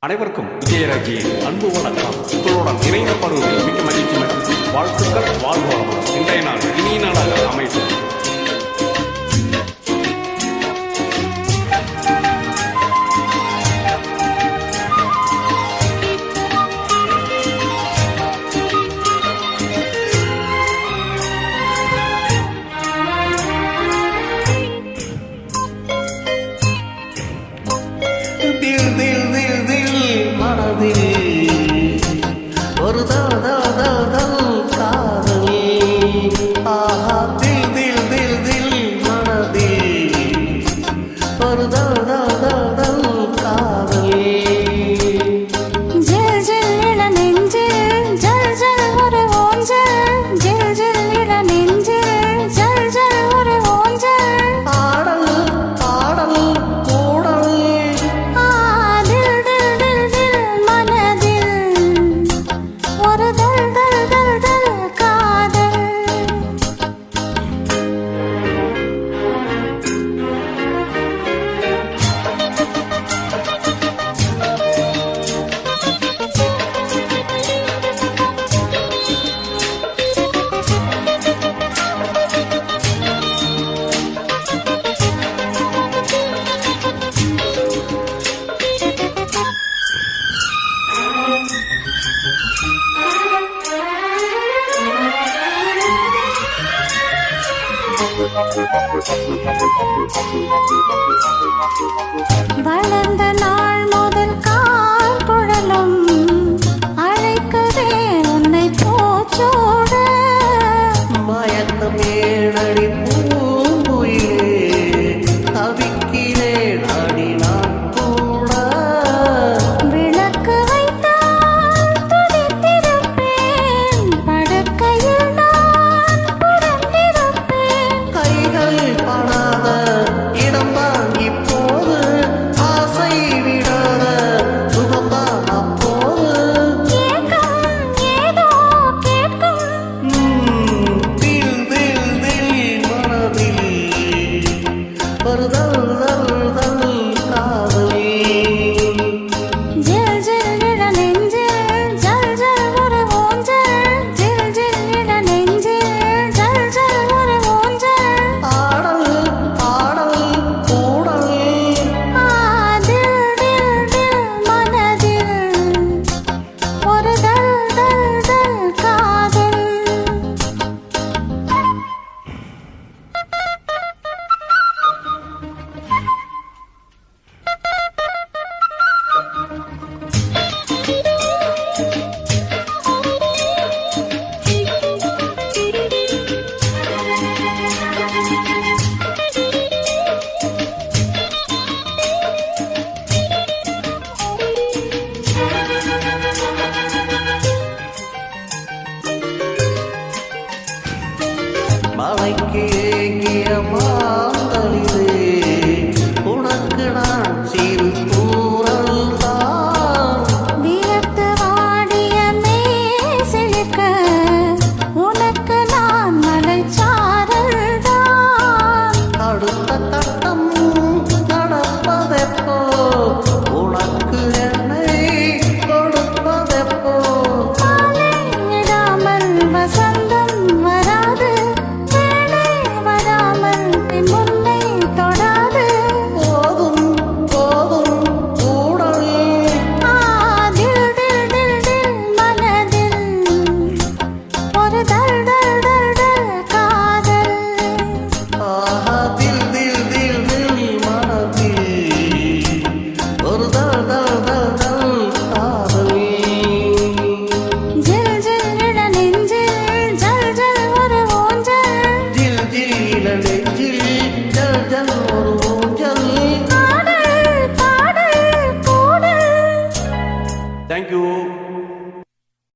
அனைவருக்கும் விஜயராஜியின் அன்பு வணக்கம். உங்களுடன் இணைந்த பருவத்தில் மிக்க மகிழ்ச்சி மற்றும் வாழ்த்துக்கள். வாழ்வோம். இன்றைய நாள் இனிய நாளாக அமையும். ஒரு காதல் ஆஹா தில் தில் தில் தில் மனதில் ஒரு காதல் ஜில் ஜில் இள நெஞ்சில் ஜல் ஜல் ஒரு ஊஞ்சல் ஜில் ஜில் இள நெஞ்சில் ஜல் ஜல் ஒரு ஊஞ்சல் ஆடல் பாடல் கூடல் தில் தில் தில் தில் மனதில் ஒரு தல் தல் தல் தல் காதல். வளர்ந்த நாள் முதல்